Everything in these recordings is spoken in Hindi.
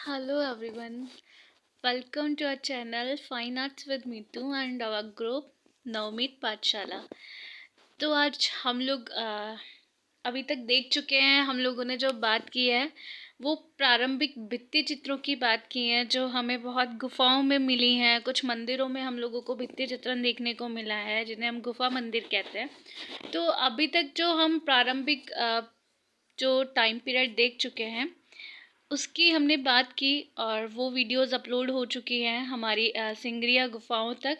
Hello everyone, welcome to our channel Fine Arts with Mitu and our group नवमीत पाठशाला। तो आज हम लोग अभी तक देख चुके हैं, हम लोगों ने जो बात की है वो प्रारंभिक भित्ति चित्रों की बात की है जो हमें बहुत गुफाओं में मिली हैं। कुछ मंदिरों में हम लोगों को भित्ति चित्रण देखने को मिला है जिन्हें हम गुफा मंदिर कहते हैं। तो अभी तक जो हम प्रारंभिक जो टाइम पीरियड देख चुके हैं उसकी हमने बात की और वो वीडियोस अपलोड हो चुकी हैं हमारी सिंगरिया गुफाओं तक।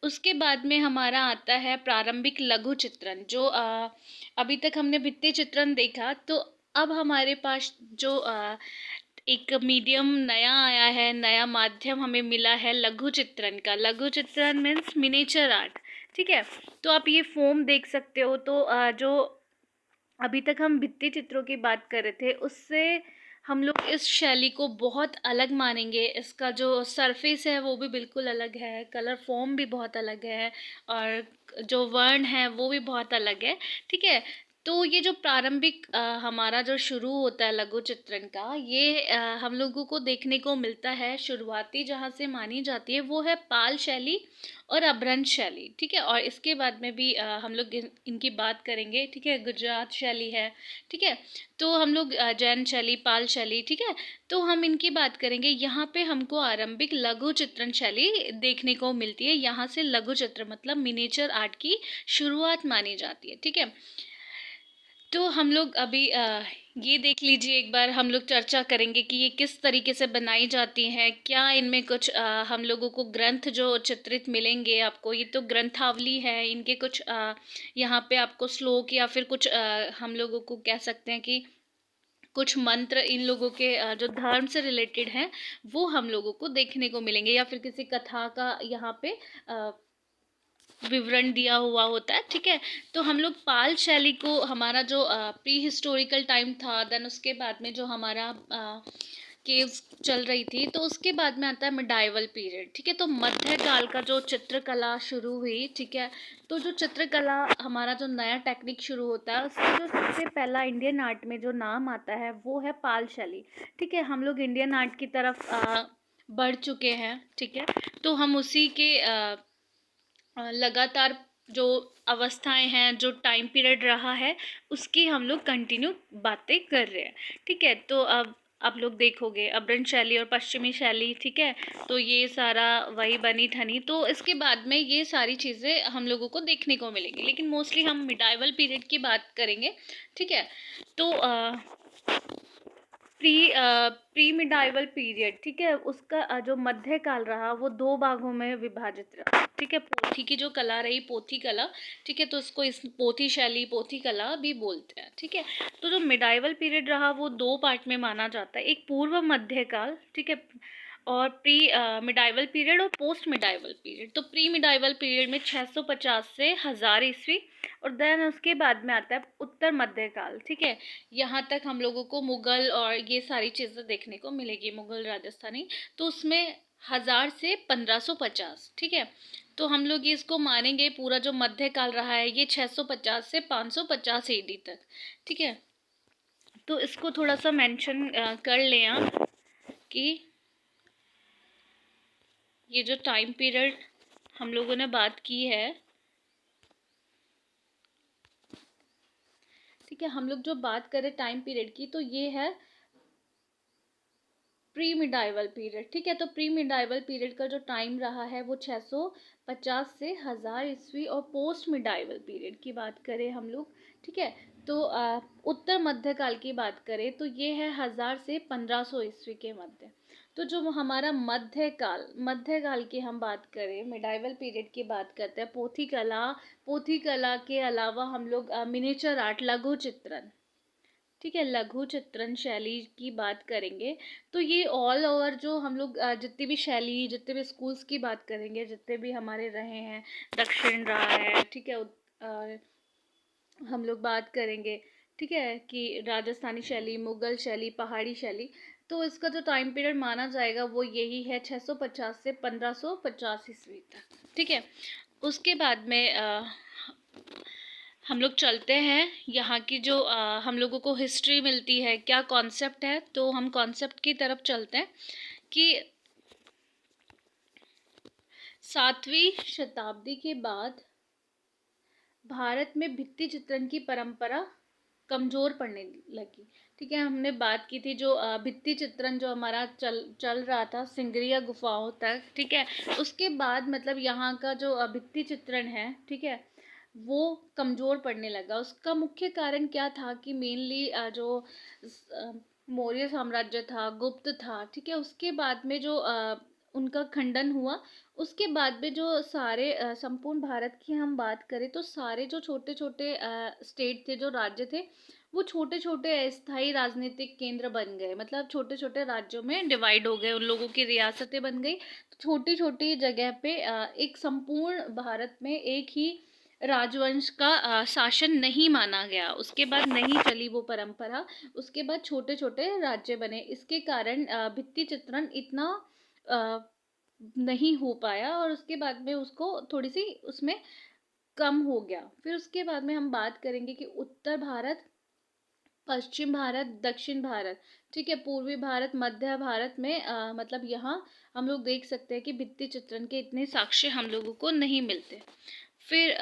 उसके बाद में हमारा आता है प्रारंभिक लघु चित्रण जो अभी तक हमने भित्ति चित्रण देखा। तो अब हमारे पास जो एक मीडियम नया आया है, नया माध्यम हमें मिला है लघु चित्रण का। लघु चित्रण मीन्स मिनिएचर आर्ट। ठीक है, तो आप ये फॉर्म देख सकते हो। तो जो अभी तक हम भित्ति चित्रों की बात कर रहे थे उससे हम लोग इस शैली को बहुत अलग मानेंगे। इसका जो सरफेस है वो भी बिल्कुल अलग है, कलर फॉर्म भी बहुत अलग है और जो वर्ण है वो भी बहुत अलग है। ठीक है, तो ये जो प्रारंभिक हमारा जो शुरू होता है लघु चित्रण का, ये हम लोगों को देखने को मिलता है। शुरुआती जहाँ से मानी जाती है वो है पाल शैली और अभ्रंश शैली। ठीक है, और इसके बाद में भी हम लोग इनकी बात करेंगे। ठीक है, गुजरात शैली है। ठीक है, तो हम लोग जैन शैली, पाल शैली। ठीक है, तो हम इनकी बात करेंगे। यहाँ पे हमको आरंभिक लघु चित्रण शैली देखने को मिलती है। यहाँ से लघु चित्र मतलब मिनिएचर आर्ट की शुरुआत मानी जाती है। ठीक है, तो हम लोग अभी ये देख लीजिए, एक बार हम लोग चर्चा करेंगे कि ये किस तरीके से बनाई जाती हैं। क्या इनमें कुछ हम लोगों को ग्रंथ जो चित्रित मिलेंगे आपको, ये तो ग्रंथावली है। इनके कुछ यहाँ पे आपको श्लोक या फिर कुछ हम लोगों को कह सकते हैं कि कुछ मंत्र इन लोगों के जो धर्म से रिलेटेड हैं वो हम लोगों को देखने को मिलेंगे, या फिर किसी कथा का यहाँ पे विवरण दिया हुआ होता है। ठीक है, तो हम लोग पाल शैली को, हमारा जो प्री हिस्टोरिकल टाइम था, देन उसके बाद में जो हमारा केव चल रही थी, तो उसके बाद में आता है मिडाइवल पीरियड। ठीक है, तो मध्यकाल का जो चित्रकला शुरू हुई। ठीक है, तो जो चित्रकला हमारा जो नया टेक्निक शुरू होता है उसका जो सबसे पहला इंडियन आर्ट में जो नाम आता है वो है पाल शैली। ठीक है, हम लोग इंडियन आर्ट की तरफ बढ़ चुके हैं। ठीक है, तो हम उसी के लगातार जो अवस्थाएं हैं, जो टाइम पीरियड रहा है, उसकी हम लोग कंटिन्यू बातें कर रहे हैं। ठीक है, तो अब आप लोग देखोगे अभ्रंश शैली और पश्चिमी शैली। ठीक है, तो ये सारा वही बनी ठनी। तो इसके बाद में ये सारी चीज़ें हम लोगों को देखने को मिलेंगी, लेकिन मोस्टली हम मिडाइवल पीरियड की बात करेंगे। ठीक है, तो प्री मिडाइवल पीरियड। ठीक है, उसका जो मध्यकाल रहा वो दो भागों में विभाजित रहा। ठीक है, पोथी की जो कला रही, पोथी कला। ठीक है, तो इसको इस पोथी शैली, पोथी कला भी बोलते हैं। ठीक है, तो जो मिडाइवल पीरियड रहा वो दो पार्ट में माना जाता है, एक पूर्व मध्यकाल। ठीक है, और प्री मिडाइवल पीरियड और पोस्ट मिडाइवल पीरियड। तो प्री मिडाइवल पीरियड में 650 से 1000 ईस्वी, और देन उसके बाद में आता है उत्तर मध्यकाल। ठीक है, यहाँ तक हम लोगों को मुगल और ये सारी चीज़ें देखने को मिलेगी, मुगल राजस्थानी। तो उसमें 1000 से 1550। ठीक है, तो हम लोग इसको मानेंगे पूरा जो मध्यकाल रहा है ये 650 से 550 एडी तक। ठीक है, तो इसको थोड़ा सा मेंशन कर लें आप कि ये जो टाइम पीरियड हम लोगों ने बात की है। ठीक है, हम लोग जो बात करें टाइम पीरियड की, तो ये है प्री मिडाइवल पीरियड। ठीक है, तो प्री मिडाइवल पीरियड का जो टाइम रहा है वो 650 से 1000 ईस्वी, और पोस्ट मिडाइवल पीरियड की बात करें हम लोग। ठीक है, तो उत्तर मध्यकाल की बात करें तो ये है 1000 से 1500 ईस्वी के मध्य। तो जो हमारा मध्यकाल की हम बात करें, मिडाइवल पीरियड की बात करते हैं, पोथी कला के अलावा हम लोग मिनिएचर आर्ट, लघु चित्रण। ठीक है, लघु चित्रण शैली की बात करेंगे। तो ये ऑल ओवर जो हम लोग जितनी भी शैली, जितने भी स्कूल्स की बात करेंगे, जितने भी हमारे रहे हैं, दक्षिण रहा है। ठीक है, हम लोग बात करेंगे। ठीक है, कि राजस्थानी शैली, मुगल शैली, पहाड़ी शैली। तो इसका जो टाइम पीरियड माना जाएगा वो यही है 650 से 1550 ईस्वी तक। ठीक है, उसके बाद में हम लोग चलते हैं यहाँ की जो हम लोगों को हिस्ट्री मिलती है, क्या कॉन्सेप्ट है, तो हम कॉन्सेप्ट की तरफ चलते हैं कि 7वीं शताब्दी के बाद भारत में भित्ति चित्रण की परंपरा कमजोर पड़ने लगी। ठीक है, हमने बात की थी जो भित्ति चित्रण जो हमारा चल चल रहा था सिंगरिया गुफाओं तक। ठीक है, उसके बाद मतलब यहाँ का जो भित्ति चित्रण है, ठीक है, वो कमजोर पड़ने लगा। उसका मुख्य कारण क्या था कि मेनली जो मौर्य साम्राज्य था, गुप्त था, ठीक है, उसके बाद में जो उनका खंडन हुआ, उसके बाद में जो सारे संपूर्ण भारत की हम बात करें तो सारे जो छोटे छोटे स्टेट थे, जो राज्य थे, वो छोटे छोटे अस्थायी राजनीतिक केंद्र बन गए। मतलब छोटे छोटे राज्यों में डिवाइड हो गए, उन लोगों की रियासतें बन गई। तो छोटी छोटी जगह पे एक संपूर्ण भारत में एक ही राजवंश का शासन नहीं माना गया। उसके बाद नहीं चली वो परंपरा, उसके बाद छोटे छोटे राज्य बने। इसके कारण भित्ति चित्रण इतना नहीं हो पाया और उसके बाद में उसको थोड़ी सी उसमें कम हो गया। फिर उसके बाद में हम बात करेंगे कि उत्तर भारत, पश्चिम भारत, दक्षिण भारत, ठीक है, पूर्वी भारत, मध्य भारत में मतलब यहाँ हम लोग देख सकते हैं कि भित्ति चित्रण के इतने साक्ष्य हम लोगों को नहीं मिलते। फिर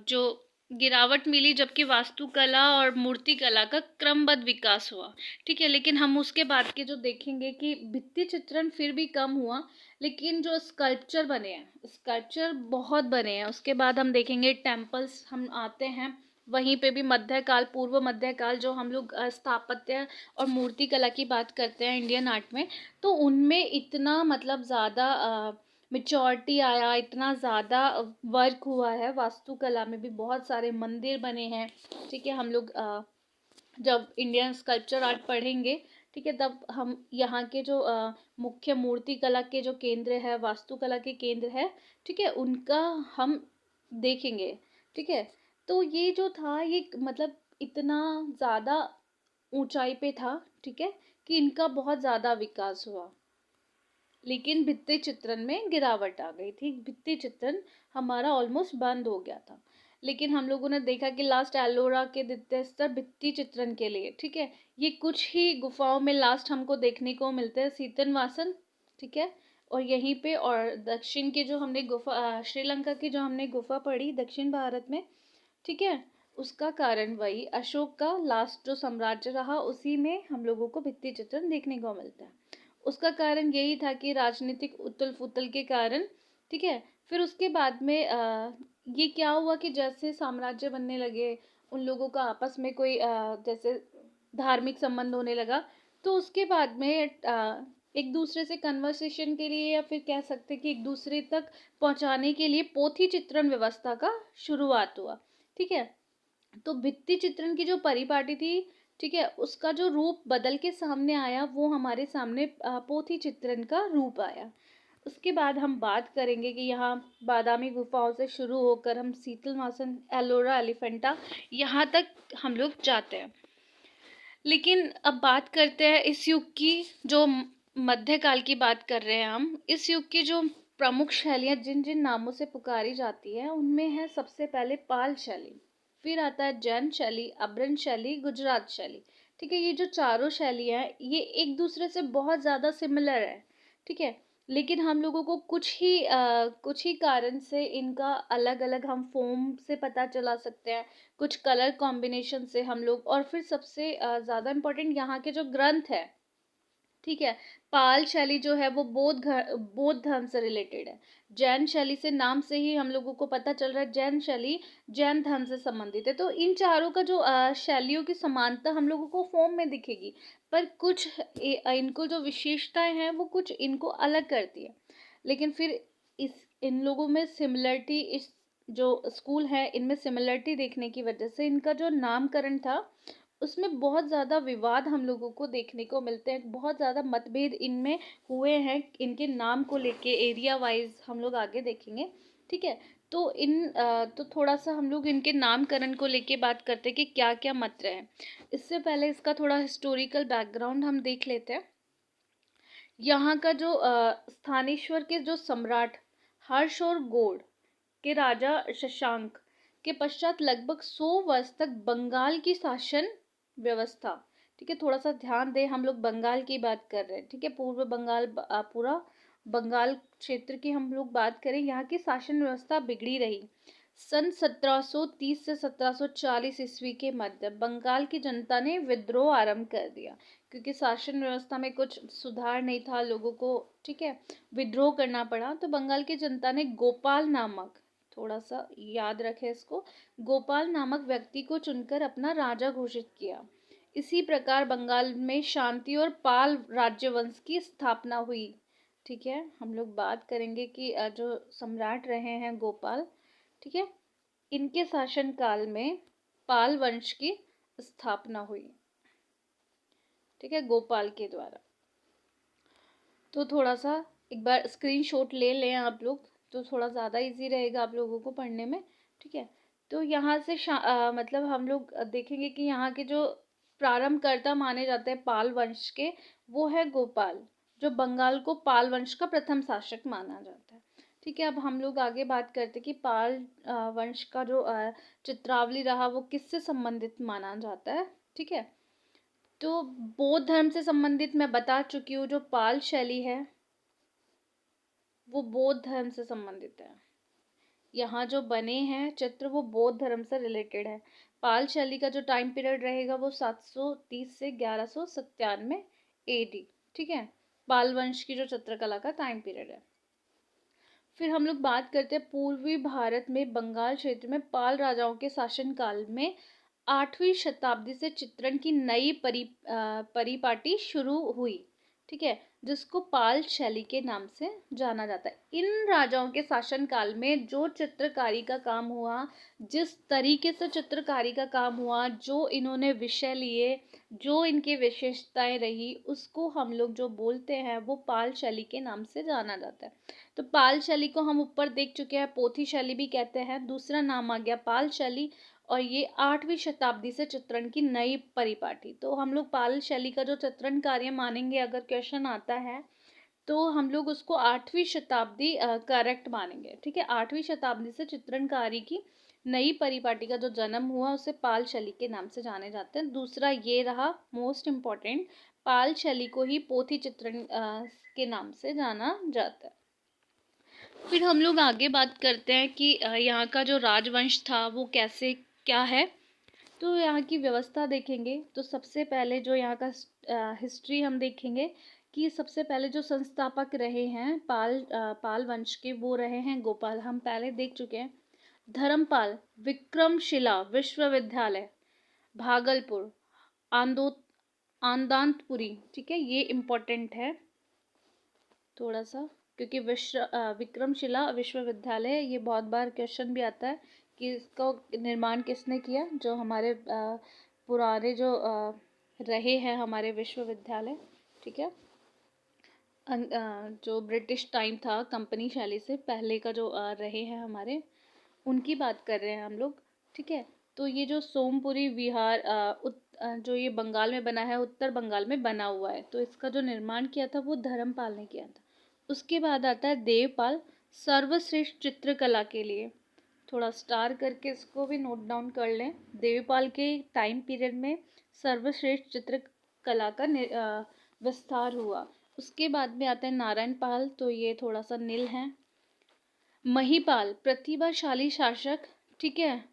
जो गिरावट मिली जबकि वास्तुकला और मूर्तिकला का क्रमबद्ध विकास हुआ। ठीक है, लेकिन हम उसके बाद के जो देखेंगे कि भित्ति चित्रण फिर भी कम हुआ, लेकिन जो स्कल्पचर बने हैं, स्कल्पचर बहुत बने हैं। उसके बाद हम देखेंगे टेम्पल्स, हम आते हैं वहीं पे भी मध्यकाल, पूर्व मध्यकाल, जो हम लोग स्थापत्य और मूर्तिकला की बात करते हैं इंडियन आर्ट में, तो उनमें इतना मतलब ज़्यादा मेच्योरिटी आया, इतना ज़्यादा वर्क हुआ है। वास्तुकला में भी बहुत सारे मंदिर बने हैं। ठीक है, हम लोग जब इंडियन स्कल्पचर आर्ट पढ़ेंगे, ठीक है, तब हम यहाँ के जो मुख्य मूर्तिकला के जो केंद्र है, वास्तुकला के केंद्र है, ठीक है, उनका हम देखेंगे। ठीक है, तो ये जो था ये मतलब इतना ज़्यादा ऊंचाई पे था, ठीक है, कि इनका बहुत ज़्यादा विकास हुआ। लेकिन भित्ति चित्रण में गिरावट आ गई थी, भित्ति चित्रण हमारा ऑलमोस्ट बंद हो गया था। लेकिन हम लोगों ने देखा कि लास्ट एलोरा के द्वितीय स्तर भित्ति चित्रण के लिए, ठीक है, ये कुछ ही गुफाओं में लास्ट हमको देखने को मिलते हैं, सीतनवासन, ठीक है, और यहीं पे, और दक्षिण की जो हमने गुफा श्रीलंका की जो हमने गुफा पढ़ी दक्षिण भारत में, ठीक है, उसका कारण वही अशोक का लास्ट जो साम्राज्य रहा, उसी में हम लोगों को भित्ति चित्रण देखने को मिलता है। उसका कारण यही था कि राजनीतिक उथल पुथल के कारण, ठीक है। फिर उसके बाद में ये क्या हुआ कि जैसे साम्राज्य बनने लगे, उन लोगों का आपस में कोई जैसे धार्मिक संबंध होने लगा, तो उसके बाद में एक दूसरे से कन्वर्सेशन के लिए, या फिर कह सकते कि एक दूसरे तक पहुंचाने के लिए पोथी चित्रण व्यवस्था का शुरुआत हुआ। ठीक है, तो भित्ति चित्रण की जो परिपाटी थी, ठीक है, उसका जो रूप बदल के सामने आया, वो हमारे सामने पोथी चित्रण का रूप आया। उसके बाद हम बात करेंगे कि यहाँ बादामी गुफाओं से शुरू होकर हम सीतलवासन, एलोरा एलिफेंटा, यहाँ तक हम लोग जाते हैं। लेकिन अब बात करते हैं इस युग की, जो मध्यकाल की बात कर रहे हैं हम। इस युग की जो प्रमुख शैलियाँ जिन जिन नामों से पुकारी जाती है, उनमें है सबसे पहले पाल शैली, फिर आता है जैन शैली, अब्रन शैली, गुजरात शैली। ठीक है, ये जो चारों शैलियाँ हैं, ये एक दूसरे से बहुत ज़्यादा सिमिलर है। ठीक है, लेकिन हम लोगों को कुछ ही कारण से इनका अलग अलग हम फॉर्म से पता चला सकते हैं, कुछ कलर कॉम्बिनेशन से हम लोग, और फिर सबसे ज़्यादा इम्पोर्टेंट यहाँ के जो ग्रंथ है, ठीक है, पाल शैली जो है वो बौद्ध धर्म से रिलेटेड है। जैन शैली से नाम से ही हम लोगों को पता चल रहा है, जैन शैली जैन धर्म से संबंधित है। तो इन चारों का जो शैलियों की समानता हम लोगों को फॉर्म में दिखेगी, पर कुछ इनको जो विशेषताएं हैं वो कुछ इनको अलग करती है। लेकिन फिर इस इन लोगों में सिमिलरिटी, इस जो स्कूल है इनमें सिमिलरिटी देखने की वजह से इनका जो नामकरण था, उसमें बहुत ज़्यादा विवाद हम लोगों को देखने को मिलते हैं, बहुत ज़्यादा मतभेद इनमें हुए हैं इनके नाम को लेके। एरिया वाइज हम लोग आगे देखेंगे। ठीक है, तो तो थोड़ा सा हम लोग इनके नामकरण को लेके बात करते हैं कि क्या क्या मत रहे हैं। इससे पहले इसका थोड़ा हिस्टोरिकल बैकग्राउंड हम देख लेते हैं। यहाँ का जो स्थानेश्वर के जो सम्राट हर्ष और गौड़ के राजा शशांक, के पश्चात लगभग 100 वर्ष तक बंगाल की शासन व्यवस्था, ठीक है, थोड़ा सा ध्यान दें, हम लोग बंगाल की बात कर रहे हैं, ठीक है, पूर्व बंगाल, पूरा बंगाल क्षेत्र की हम लोग बात करें, यहाँ की शासन व्यवस्था बिगड़ी रही। सन 1730 से 1740 ईस्वी के मध्य बंगाल की जनता ने विद्रोह आरंभ कर दिया, क्योंकि शासन व्यवस्था में कुछ सुधार नहीं था, लोगों को, ठीक है, विद्रोह करना पड़ा। तो बंगाल की जनता ने गोपाल नामक, थोड़ा सा याद रखें इसको, गोपाल नामक व्यक्ति को चुनकर अपना राजा घोषित किया। इसी प्रकार बंगाल में शांति और पाल राज्यवंश की स्थापना हुई। ठीक है, हम लोग बात करेंगे कि जो सम्राट रहे हैं गोपाल, ठीक है, इनके शासन काल में पाल वंश की स्थापना हुई, ठीक है, गोपाल के द्वारा। तो थोड़ा सा एक बार स्क्रीनशॉट ले लें आप लोग, तो थोड़ा ज़्यादा इजी रहेगा आप लोगों को पढ़ने में, ठीक है। तो यहाँ से मतलब हम लोग देखेंगे कि यहाँ के जो प्रारंभकर्ता माने जाते हैं पाल वंश के, वो है गोपाल, जो बंगाल को पाल वंश का प्रथम शासक माना जाता है। ठीक है, अब हम लोग आगे बात करते हैं कि पाल वंश का जो चित्रावली रहा वो किससे संबंधित माना जाता है। ठीक है, तो बौद्ध धर्म से संबंधित मैं बता चुकी हूँ, जो पाल शैली है वो बौद्ध धर्म से संबंधित है। यहाँ जो बने हैं चित्र वो बौद्ध धर्म से रिलेटेड है। पाल शैली का जो टाइम पीरियड रहेगा वो 730 से 1197 AD, ठीक है, पाल वंश की जो चित्रकला का टाइम पीरियड है। फिर हम लोग बात करते हैं पूर्वी भारत में बंगाल क्षेत्र में पाल राजाओं के शासन काल में 8वीं शताब्दी से चित्रण की नई परिपाटी शुरू हुई, ठीक है, जिसको पाल शैली के नाम से जाना जाता है। इन राजाओं के शासन काल में जो चित्रकारी का काम हुआ, जिस तरीके से चित्रकारी का काम हुआ, जो इन्होंने विषय लिए, जो इनकी विशेषताएं रही, उसको हम लोग जो बोलते हैं वो पाल शैली के नाम से जाना जाता है। तो पाल शैली को हम ऊपर देख चुके हैं, पोथी शैली भी कहते हैं, दूसरा नाम आ गया पाल शैली, और ये 8वीं शताब्दी से चित्रण की नई परिपाटी। तो हम लोग पाल शैली का जो चित्रण कार्य मानेंगे, अगर क्वेश्चन आता है तो हम लोग उसको 8वीं शताब्दी करेक्ट मानेंगे, ठीक है। 8वीं शताब्दी से चित्रणकारी की नई परिपाटी का जो जन्म हुआ उसे पाल शैली के नाम से जाने जाते हैं। दूसरा ये रहा मोस्ट इम्पॉर्टेंट, पाल शैली को ही पोथी चित्रण के नाम से जाना जाता है। फिर हम लोग आगे बात करते हैं कि यहाँ का जो राजवंश था वो कैसे क्या है। तो यहाँ की व्यवस्था देखेंगे तो सबसे पहले जो यहाँ का हिस्ट्री हम देखेंगे कि सबसे पहले जो संस्थापक रहे हैं पाल वंश के, वो रहे हैं गोपाल, हम पहले देख चुके हैं। धर्मपाल विक्रमशिला विश्वविद्यालय भागलपुर आनंदपुरी, ठीक है, ये इम्पोर्टेंट है थोड़ा सा, क्योंकि विक्रमशिला विश्वविद्यालय, ये बहुत बार क्वेश्चन भी आता है कि इसका निर्माण किसने किया, जो हमारे पुराने जो रहे हैं हमारे विश्वविद्यालय, ठीक है, जो ब्रिटिश टाइम था, कंपनी शैली से पहले का जो रहे हैं हमारे, उनकी बात कर रहे हैं हम लोग, ठीक है। तो ये जो सोमपुरी विहार जो ये बंगाल में बना है, उत्तर बंगाल में बना हुआ है, तो इसका जो निर्माण किया था वो धर्मपाल ने किया था। उसके बाद आता है देवपाल, सर्वश्रेष्ठ चित्रकला के लिए, थोड़ा स्टार करके इसको भी नोट डाउन कर लें। देवपाल के टाइम पीरियड में सर्वश्रेष्ठ चित्रकला का विस्तार हुआ। उसके बाद में आता है नारायण पाल, तो ये थोड़ा सा नील है। महिपाल प्रतिभाशाली शासक, ठीक है,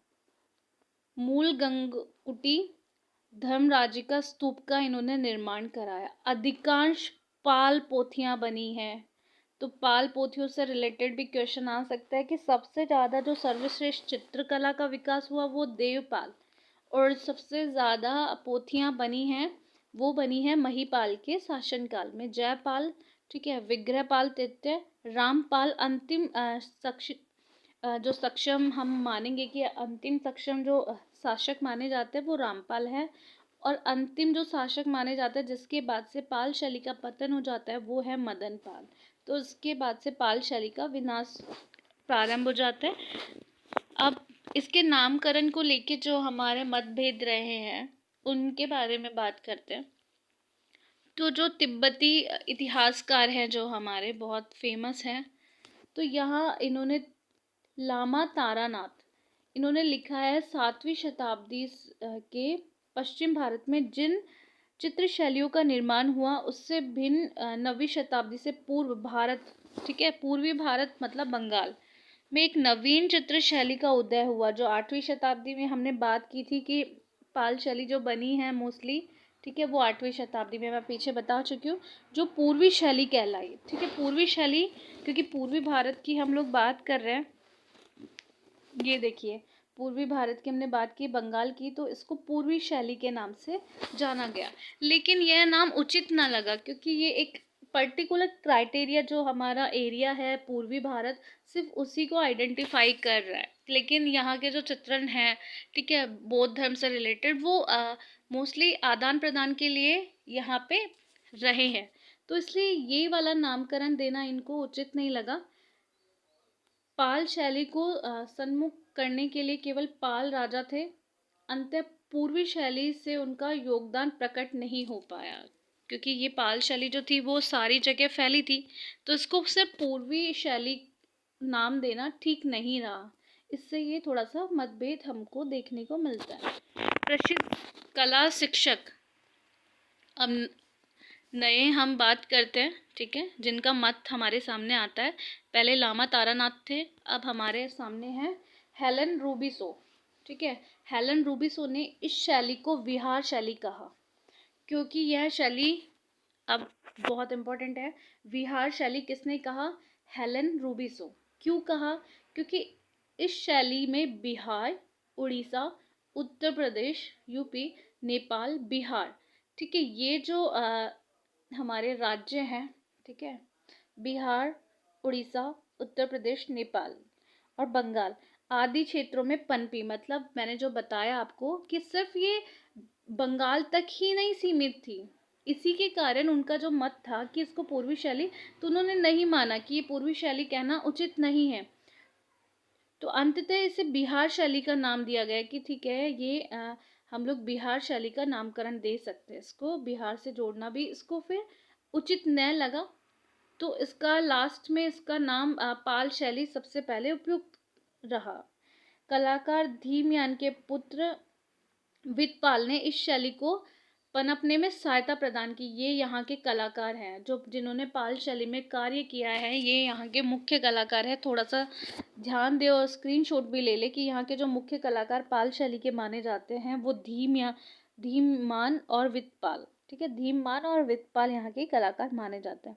मूल गंगकुटी धर्मराज का स्तूप का इन्होंने निर्माण कराया। अधिकांश पाल पोथियां बनी हैं, तो पाल पोथियों से रिलेटेड भी क्वेश्चन आ सकता है कि सबसे ज़्यादा जो सर्वश्रेष्ठ चित्रकला का विकास हुआ वो देवपाल, और सबसे ज़्यादा पोथियां बनी हैं वो बनी है महिपाल के शासनकाल में। जयपाल, ठीक है, विग्रहपाल तृतीय, रामपाल अंतिम जो सक्षम हम मानेंगे कि अंतिम सक्षम जो शासक माने जाते हैं वो रामपाल है, और अंतिम जो शासक माने जाते हैं जिसके बाद से पाल शैली का पतन हो जाता है वो है मदन पाल। तो इसके बाद से पाल शैली का विनाश प्रारंभ हो जाता है। अब इसके नामकरण को लेके जो हमारे मतभेद रहे हैं उनके बारे में बात करते हैं। तो जो तिब्बती इतिहासकार हैं जो हमारे बहुत फेमस हैं, तो यहाँ इन्होंने लामा तारानाथ, इन्होंने लिखा है 7वीं शताब्दी के पश्चिम भारत में जिन चित्र शैलियों का निर्माण हुआ उससे भिन्न 9वीं शताब्दी से पूर्व भारत, ठीक है, पूर्वी भारत मतलब बंगाल में एक नवीन चित्र शैली का उदय हुआ। जो 8वीं शताब्दी में हमने बात की थी कि पाल शैली जो बनी है मोस्टली, ठीक है, वो 8वीं शताब्दी में मैं पीछे बता चुकी हूँ, जो पूर्वी शैली कहलाई, ठीक है, पूर्वी शैली, क्योंकि पूर्वी भारत की हम लोग बात कर रहे हैं। ये देखिए, पूर्वी भारत की हमने बात की, बंगाल की, तो इसको पूर्वी शैली के नाम से जाना गया। लेकिन यह नाम उचित ना लगा, क्योंकि ये एक पर्टिकुलर क्राइटेरिया जो हमारा एरिया है पूर्वी भारत, सिर्फ उसी को आइडेंटिफाई कर रहा है। लेकिन यहाँ के जो चित्रण हैं, ठीक है, बौद्ध धर्म से रिलेटेड, वो मोस्टली आदान प्रदान के लिए यहाँ पे रहे हैं, तो इसलिए ये वाला नामकरण देना इनको उचित नहीं लगा। पाल शैली को सन्मुख करने के लिए केवल पाल राजा थे, अंततः पूर्वी शैली से उनका योगदान प्रकट नहीं हो पाया, क्योंकि ये पाल शैली जो थी वो सारी जगह फैली थी, तो इसको सिर्फ पूर्वी शैली नाम देना ठीक नहीं रहा। इससे ये थोड़ा सा मतभेद हमको देखने को मिलता है। प्रसिद्ध कला शिक्षक, अब नए हम बात करते हैं, ठीक है, जिनका मत हमारे सामने आता है। पहले लामा तारानाथ थे, अब हमारे सामने है हेलन रूबिसो, ठीक है। हेलन रूबिसो ने इस शैली को विहार शैली कहा, क्योंकि यह शैली, अब बहुत इम्पोर्टेंट है, विहार शैली किसने कहा? हेलन रूबिसो। क्यों कहा? क्योंकि इस शैली में बिहार, उड़ीसा, उत्तर प्रदेश, यूपी, नेपाल, बिहार, ठीक है, ये जो हमारे राज्य हैं, ठीक है, बिहार, उड़ीसा, उत्तर प्रदेश, नेपाल और बंगाल आदि क्षेत्रों में पनपी। मतलब मैंने जो बताया आपको कि सिर्फ ये बंगाल तक ही नहीं सीमित थी, इसी के कारण उनका जो मत था कि इसको पूर्वी शैली, तो उन्होंने नहीं माना कि ये पूर्वी शैली कहना उचित नहीं है, तो अंततः इसे बिहार शैली का नाम दिया गया कि ठीक है, ये हम लोग बिहार शैली का नामकरण दे सकते हैं। इसको बिहार से जोड़ना भी इसको फिर उचित न लगा, तो इसका लास्ट में इसका नाम पाल शैली सबसे पहले उपयुक्त रहा। कलाकार धीमयान के पुत्र वितपाल ने इस शैली को पनपने में सहायता प्रदान की। ये यहाँ के कलाकार हैं जो जिन्होंने पाल शैली में कार्य किया है, ये यहाँ के मुख्य कलाकार हैं। थोड़ा सा ध्यान दे और स्क्रीनशॉट भी ले ले कि यहाँ के जो मुख्य कलाकार पाल शैली के माने जाते हैं वो धीमान और वितपाल, ठीक है, धीमान और वितपाल यहाँ के कलाकार माने जाते हैं।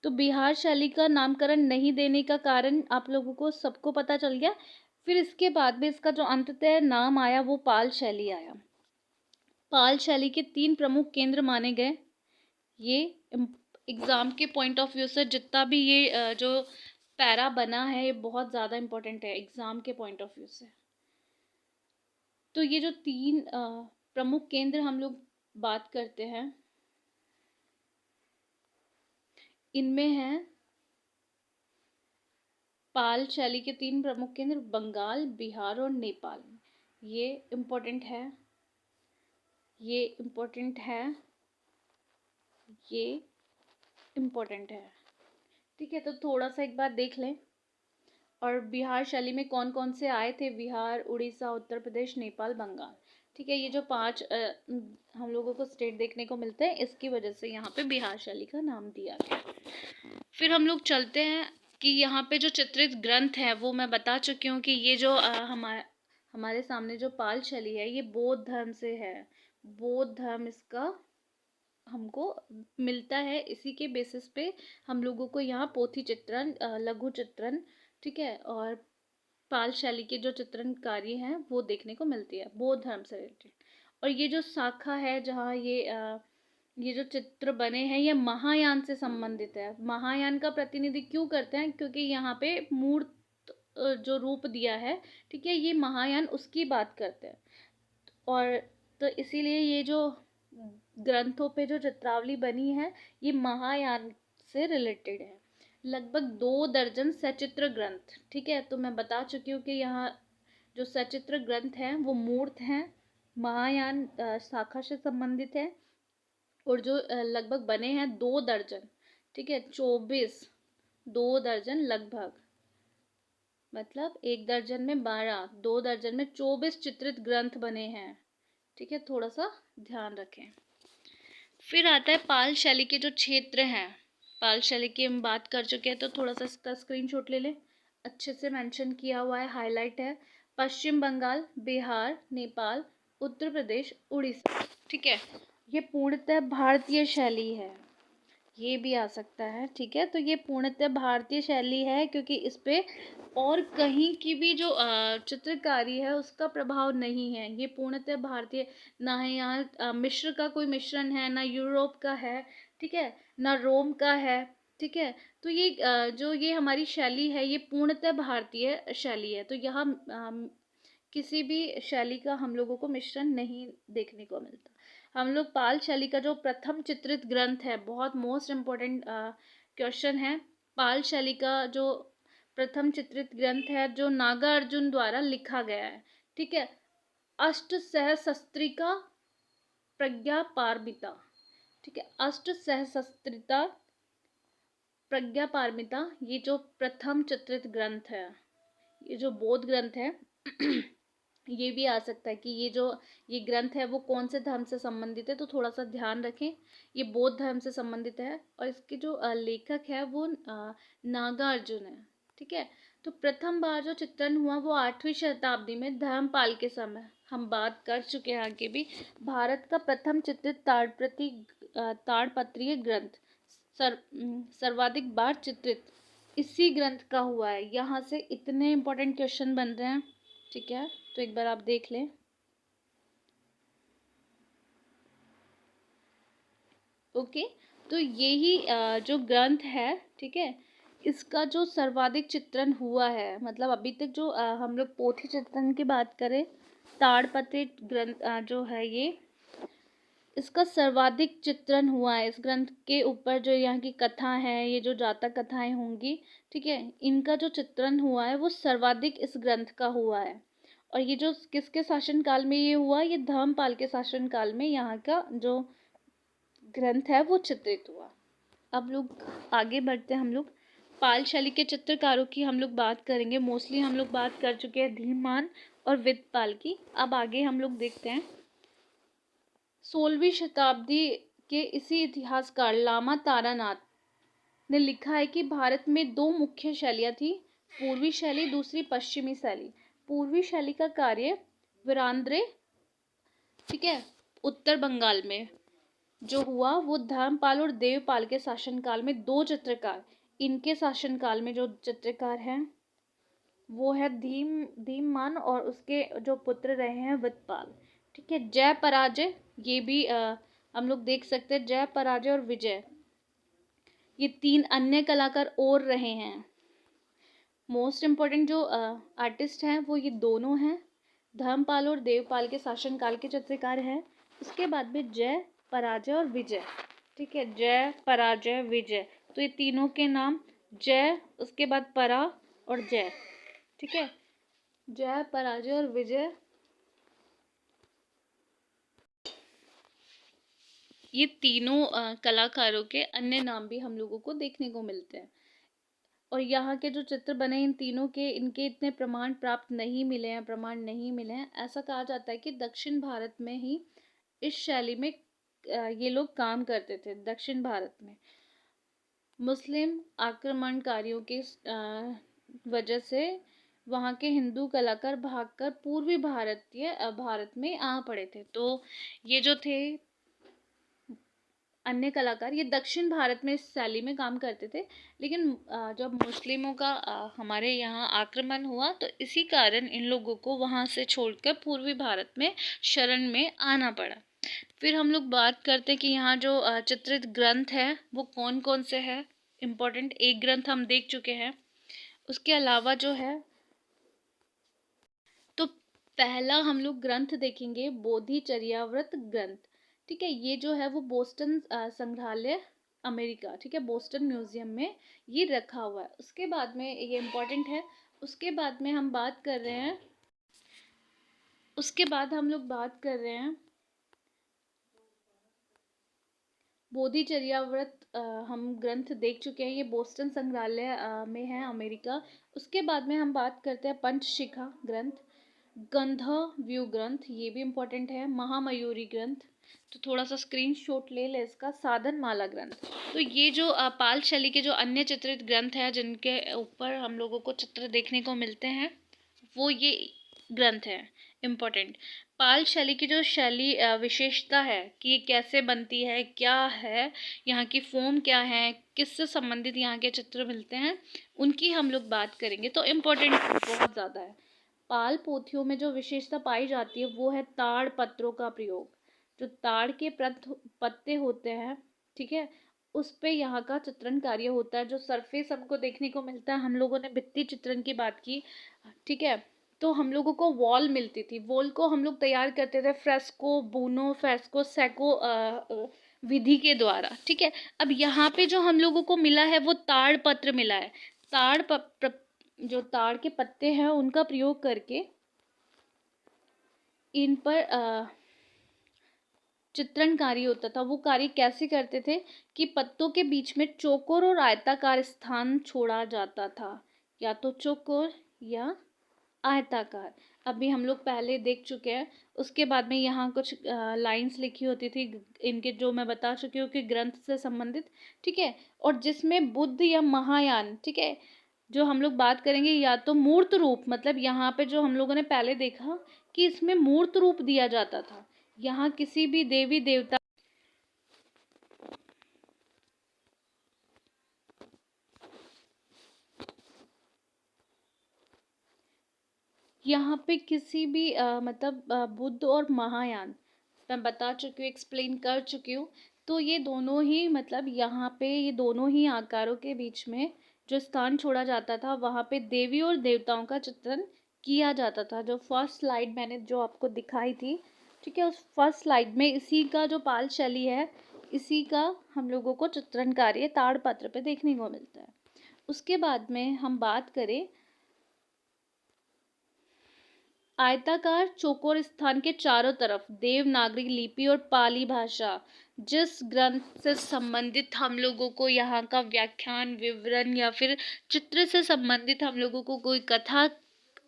तो बिहार शैली का नामकरण नहीं देने का कारण आप लोगों को सबको पता चल गया। फिर इसके बाद में इसका जो अंततः नाम आया वो पाल शैली आया। पाल शैली के 3 प्रमुख केंद्र माने गए। ये एग्जाम के पॉइंट ऑफ व्यू से जितना भी ये जो पैरा बना है ये बहुत ज़्यादा इम्पोर्टेंट है एग्जाम के पॉइंट ऑफ व्यू से। तो ये जो 3 प्रमुख केंद्र हम लोग बात करते हैं, इनमें है पाल शैली के 3 प्रमुख केंद्र बंगाल, बिहार और नेपाल। ये इम्पोर्टेंट है, ये इम्पोर्टेंट है, ये इम्पोर्टेंट है, ठीक है। तो थोड़ा सा एक बार देख लें। और बिहार शैली में कौन कौन से आए थे? बिहार, उड़ीसा, उत्तर प्रदेश, नेपाल, बंगाल, ठीक है। ये जो 5 हम लोगों को स्टेट देखने को मिलते हैं, इसकी वजह से यहाँ पे बिहार शैली का नाम दिया गया। फिर हम लोग चलते हैं कि यहाँ पे जो चित्रित ग्रंथ है वो मैं बता चुकी हूँ कि ये जो हमारे सामने जो पाल शैली है ये बौद्ध धर्म से है। बौद्ध धर्म इसका हमको मिलता है, इसी के बेसिस पे हम लोगों को यहाँ पोथी चित्रण, लघु चित्रण, ठीक है, और पाल शैली के जो चित्रण कार्य हैं वो देखने को मिलती है बौद्ध धर्म से रिलेटेड। और ये जो शाखा है जहाँ ये जो चित्र बने हैं ये महायान से संबंधित है। महायान का प्रतिनिधि क्यों करते हैं? क्योंकि यहाँ पे मूर्त जो रूप दिया है, ठीक है, ये महायान उसकी बात करते हैं। और तो इसीलिए ये जो ग्रंथों पे जो चित्रावली बनी है ये महायान से रिलेटेड है। लगभग 2 दर्जन सचित्र ग्रंथ, ठीक है। तो मैं बता चुकी हूँ कि यहाँ जो सचित्र ग्रंथ हैं वो मूर्त हैं, महायान शाखा से संबंधित है, और जो लगभग बने हैं 2 दर्जन, ठीक है, 24, 2 दर्जन लगभग, मतलब 1 दर्जन में 12, 2 दर्जन में 24 चित्रित ग्रंथ बने हैं। ठीक है, थोड़ा सा ध्यान रखें। फिर आता है पाल शैली के जो क्षेत्र हैं। पाल शैली की हम बात कर चुके हैं, तो थोड़ा सा इसका स्क्रीनशॉट ले लें। अच्छे से मेंशन किया हुआ है, हाईलाइट है। पश्चिम बंगाल, बिहार, नेपाल, उत्तर प्रदेश, उड़ीसा। ठीक है, ये पूर्णतः भारतीय शैली है। ये भी आ सकता है। ठीक है, तो ये पूर्णतः भारतीय शैली है, क्योंकि इस पे और कहीं की भी जो चित्रकारी है उसका प्रभाव नहीं है। ये पूर्णतः भारतीय, ना है यहाँ मिस्र का कोई मिश्रण है, ना यूरोप का है। ठीक है, ना रोम का है। ठीक है, तो ये जो ये हमारी शैली है, ये पूर्णतः भारतीय शैली है। तो यहाँ किसी भी शैली का हम लोगों को मिश्रण नहीं देखने को मिलता। हम लोग पाल शैली का जो प्रथम चित्रित ग्रंथ है, बहुत मोस्ट इम्पोर्टेंट क्वेश्चन है। पाल शैली का जो प्रथम चित्रित ग्रंथ है, जो नागार्जुन द्वारा लिखा गया है। ठीक है, अष्ट सहस्त्रिका प्रज्ञा पारमिता। ठीक है, अष्ट सहस्त्रिका प्रज्ञा पारमिता, ये जो प्रथम चित्रित ग्रंथ है, ये जो बौद्ध ग्रंथ है ये भी आ सकता है कि ये ग्रंथ है वो कौन से धर्म से संबंधित है, तो थोड़ा सा ध्यान रखें। ये बौद्ध धर्म से संबंधित है, और इसके जो लेखक है वो नागार्जुन है। ठीक है, तो प्रथम बार जो चित्रण हुआ वो 8वीं शताब्दी में धर्मपाल के समय, हम बात कर चुके हैं आगे भी। भारत का प्रथम चित्रित ताड़पत्रीय ग्रंथ सर्वाधिक बार चित्रित इसी ग्रंथ का हुआ है। यहाँ से इतने इम्पोर्टेंट क्वेश्चन बन रहे हैं। ठीक है, तो एक बार आप देख लें। ओके, तो यही जो ग्रंथ है, ठीक है, इसका जो सर्वाधिक चित्रण हुआ है, मतलब अभी तक जो हम लोग पोथी चित्रण की बात करें, ताड़पत्री ग्रंथ जो है ये, इसका सर्वाधिक चित्रण हुआ है। इस ग्रंथ के ऊपर जो यहाँ की कथा है, ये जो जातक कथाएं होंगी, ठीक है, इनका जो चित्रण हुआ है वो सर्वाधिक इस ग्रंथ का हुआ है। और ये जो किसके शासन काल में ये हुआ, ये धर्मपाल के शासन काल में यहाँ का जो ग्रंथ है वो चित्रित हुआ। अब लोग आगे बढ़ते हैं। हम लोग पाल शैली के चित्रकारों की हम लोग बात करेंगे। मोस्टली हम लोग बात कर चुके हैं धीमान और विदपाल की। अब आगे हम लोग देखते हैं 16वीं शताब्दी के इसी इतिहासकार लामा तारानाथ ने लिखा है कि भारत में 2 मुख्य शैलियाँ थी, पूर्वी शैली, दूसरी पश्चिमी शैली। पूर्वी शैली का कार्य वीरांद्रे, ठीक है, उत्तर बंगाल में जो हुआ वो धर्मपाल और देवपाल के शासनकाल में 2 चित्रकार, इनके शासनकाल में जो चित्रकार हैं वो है धीमान और उसके जो पुत्र रहे हैं विदपाल। ठीक है, जय पराजय, ये भी हम लोग देख सकते हैं। जय पराजय और विजय, ये 3 अन्य कलाकार और रहे हैं। मोस्ट इम्पोर्टेंट जो आर्टिस्ट हैं वो ये दोनों हैं, धर्मपाल और देवपाल के शासनकाल के चित्रकार हैं। उसके बाद में जय, पराजय और विजय। ठीक है, जय, पराजय, विजय, तो ये तीनों के नाम, जय, उसके बाद परा और जय। ठीक है, जय, पराजय और विजय, ये तीनों कलाकारों के अन्य नाम भी हम लोगों को देखने को मिलते हैं। और यहाँ के जो चित्र बने इन तीनों के, इनके इतने प्रमाण प्राप्त नहीं मिले हैं, प्रमाण नहीं मिले हैं। ऐसा कहा जाता है कि दक्षिण भारत में ही इस शैली में ये लोग काम करते थे। दक्षिण भारत में मुस्लिम आक्रमणकारियों के वजह से वहाँ के हिंदू कलाकार भागकर पूर्वी भारत में आ पड़े थे। तो ये जो थे अन्य कलाकार, ये दक्षिण भारत में इस शैली में काम करते थे। लेकिन जब मुस्लिमों का हमारे यहाँ आक्रमण हुआ, तो इसी कारण इन लोगों को वहाँ से छोड़कर पूर्वी भारत में शरण में आना पड़ा। फिर हम लोग बात करते हैं कि यहाँ जो चित्रित ग्रंथ है वो कौन कौन से हैं। इम्पोर्टेंट एक ग्रंथ हम देख चुके हैं, उसके अलावा जो है, तो पहला हम लोग ग्रंथ देखेंगे बोधिचर्याव्रत ग्रंथ। ठीक है, ये जो है वो बोस्टन संग्रहालय अमेरिका, ठीक है, बोस्टन म्यूजियम में ये रखा हुआ है। उसके बाद में ये इम्पोर्टेंट है। उसके बाद में हम बात कर रहे हैं, उसके बाद हम लोग बात कर रहे हैं बोधिचर्याव्रत हम ग्रंथ देख चुके हैं। ये बोस्टन संग्रहालय में है, अमेरिका। उसके बाद में हम बात करते हैं पंचशिखा ग्रंथ, गंधर्व ग्रंथ, ये भी इम्पोर्टेंट है, महामयूरी ग्रंथ। तो थोड़ा सा स्क्रीनशॉट ले ले इसका, साधनमाला ग्रंथ। तो ये जो पाल शैली के जो अन्य चित्रित ग्रंथ हैं जिनके ऊपर हम लोगों को चित्र देखने को मिलते हैं, वो ये ग्रंथ है इम्पोर्टेंट। पाल शैली की जो शैली विशेषता है कि ये कैसे बनती है, क्या है, यहाँ की फॉर्म क्या है, किससे संबंधित यहाँ के चित्र मिलते हैं, उनकी हम लोग बात करेंगे। तो इम्पोर्टेंट बहुत ज़्यादा है। पाल पोथियों में जो विशेषता पाई जाती है वो है ताड़ पत्रों का प्रयोग। जो ताड़ के पत्ते होते हैं, ठीक है, उस पे यहाँ का चित्रण कार्य होता है। जो सरफेस हमको देखने को मिलता है, हम लोगों ने भित्ति चित्रण की बात की, ठीक है, तो हम लोगों को वॉल मिलती थी। वॉल को हम लोग तैयार करते थे फ्रेस्को, बूनो फ्रेस्को, सेको विधि के द्वारा, ठीक है। अब यहाँ पे जो हम लोगों को मिला है वो ताड़ पत्र मिला है। जो ताड़ के पत्ते हैं उनका प्रयोग करके इन पर चित्रण कार्य होता था। वो कार्य कैसे करते थे कि पत्तों के बीच में चौकोर और आयताकार स्थान छोड़ा जाता था, या तो चौकोर या आयताकार। अभी हम लोग पहले देख चुके हैं। उसके बाद में यहाँ कुछ लाइंस लिखी होती थी इनके, जो मैं बता चुकी हूँ कि ग्रंथ से संबंधित, ठीक है, और जिसमें बुद्ध या महायान, ठीक है, जो हम लोग बात करेंगे, या तो मूर्त रूप, मतलब यहाँ पे जो हम लोगों ने पहले देखा कि इसमें मूर्त रूप दिया जाता था। यहाँ किसी भी देवी देवता, यहाँ पे किसी भी मतलब बुद्ध और महायान मैं बता चुकी हूँ, एक्सप्लेन कर चुकी हूँ। तो ये दोनों ही, मतलब यहाँ पे ये दोनों ही आकारों के बीच में जो स्थान छोड़ा जाता था, वहाँ पे देवी और देवताओं का चित्रण किया जाता था। जो फर्स्ट स्लाइड मैंने जो आपको दिखाई थी, ठीक है, उस फर्स्ट स्लाइड में इसी का जो पाल शैली है, इसी का हम लोगों को चित्रण कार्य ताड़पत्र पे देखने को मिलता है। उसके बाद में हम बात करें आयताकार चौकोर स्थान के चारों तरफ देवनागरी लिपि और पाली भाषा। जिस ग्रंथ से संबंधित हम लोगों को यहाँ का व्याख्यान, विवरण या फिर चित्र से संबंधित हम लोगों को कोई कथा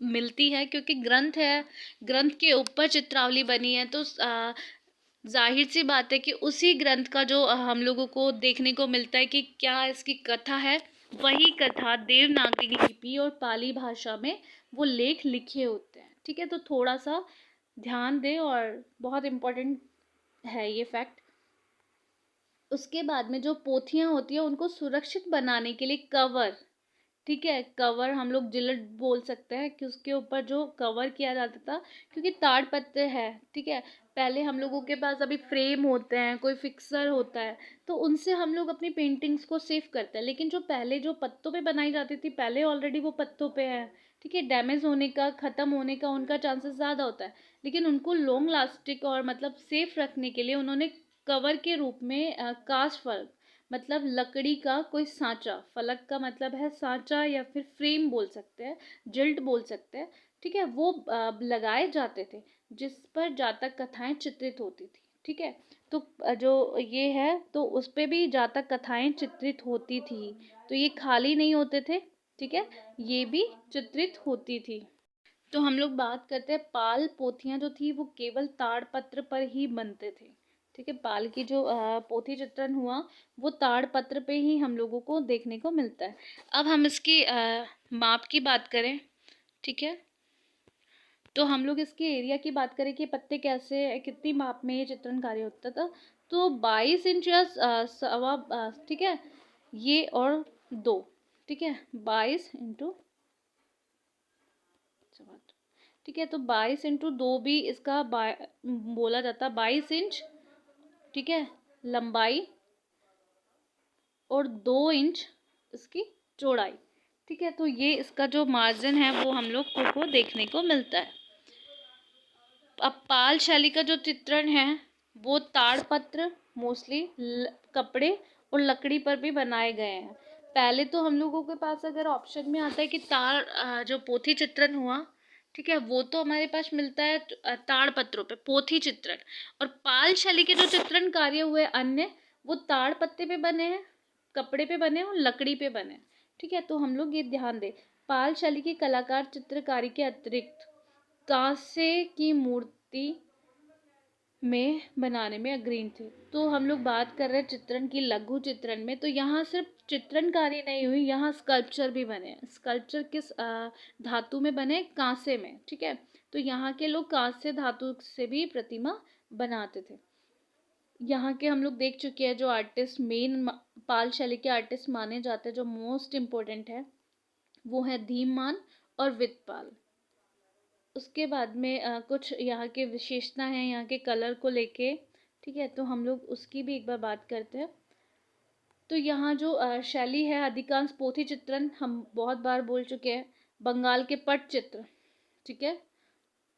मिलती है, क्योंकि ग्रंथ है, ग्रंथ के ऊपर चित्रावली बनी है, तो जाहिर सी बात है कि उसी ग्रंथ का जो हम लोगों को देखने को मिलता है कि क्या इसकी कथा है, वही कथा देवनागरी लिपि और पाली भाषा में वो लेख लिखे होते हैं, ठीक है। तो थोड़ा सा ध्यान दें, और बहुत इम्पोर्टेंट है ये फैक्ट। उसके बाद में जो पोथियाँ होती हैं उनको सुरक्षित बनाने के लिए कवर, ठीक है, कवर हम लोग जिलट बोल सकते हैं कि उसके ऊपर जो कवर किया जाता था, क्योंकि ताड़पत्र है, ठीक है। पहले हम लोगों के पास अभी फ्रेम होते हैं, कोई फिक्सर होता है, तो उनसे हम लोग अपनी पेंटिंग्स को सेव करते हैं। लेकिन जो पहले जो पत्तों पे बनाई जाती थी, पहले ऑलरेडी वो पत्तों पे है, ठीक है, डैमेज होने का, ख़त्म होने का उनका चांसेस ज़्यादा होता है। लेकिन उनको लॉन्ग लास्टिक और मतलब सेफ रखने के लिए उन्होंने कवर के रूप में कास्ट फलक, मतलब लकड़ी का कोई सांचा, फलक का मतलब है सांचा या फिर फ्रेम बोल सकते हैं, जिल्ट बोल सकते हैं, ठीक है, वो लगाए जाते थे, जिस पर जातक कथाएं चित्रित होती थी, ठीक है। तो जो ये है, तो उस पे भी जातक कथाएं चित्रित होती थी, तो ये खाली नहीं होते थे, ठीक है, ये भी चित्रित होती थी। तो हम लोग बात करते हैं पाल पोथियाँ जो थी वो केवल ताड़पत्र पर ही बनते थे, ठीक है। पाल की जो पोथी चित्रण हुआ वो ताड़पत्र पे ही हम लोगों को देखने को मिलता है। अब हम इसकी माप की बात करें, ठीक है, तो हम लोग इसके एरिया की बात करें कि पत्ते कैसे, कितनी माप में ये चित्रण कार्य होता था, तो 22 इंच या सवा, ठीक है, ये और 2, ठीक है, 22 इंटू, ठीक है, तो 22 इंटू 2 भी इसका बोला जाता है 22 इंच, ठीक है, लंबाई, और 2 इंच इसकी चौड़ाई, ठीक है। तो ये इसका जो मार्जिन है वो हम लोग को देखने को मिलता है। अब पाल शैली का जो चित्रण है वो ताड़पत्र मोस्टली कपड़े और लकड़ी पर भी बनाए गए हैं। पहले तो हम लोगों के पास अगर ऑप्शन में आता है कि जो पोथी चित्रण हुआ, ठीक है, वो तो हमारे पास मिलता है ताड़पत्रों पे पोथी चित्रण, और पाल शैली के जो चित्रण कार्य हुए अन्य, वो ताड़ पत्ते पे बने हैं, कपड़े पे बने और लकड़ी पे बने, ठीक है। तो हम लोग ये ध्यान दें। पाल शैली के कलाकार चित्रकारी के अतिरिक्त कांसे की मूर्ति में बनाने में अग्रणी थे। तो हम लोग बात कर रहे हैं चित्रण की, लघु चित्रण में, तो यहाँ सिर्फ चित्रणकारी नहीं हुई, यहाँ स्कल्पचर भी बने। स्कल्पचर किस धातु में बने? कांसे में, ठीक है। तो यहाँ के लोग कांसे धातु से भी प्रतिमा बनाते थे। यहाँ के हम लोग देख चुके हैं जो आर्टिस्ट मेन पाल शैली के आर्टिस्ट माने जाते हैं, जो मोस्ट इम्पोर्टेंट है, वो है धीमान और विदपाल। उसके बाद में कुछ यहाँ के विशेषता हैं यहाँ के कलर को लेके, ठीक है। तो हम लोग उसकी भी एक बार बात करते हैं। तो यहाँ जो शैली है, अधिकांश पोथी चित्रण हम बहुत बार बोल चुके हैं, बंगाल के पट चित्र, ठीक है।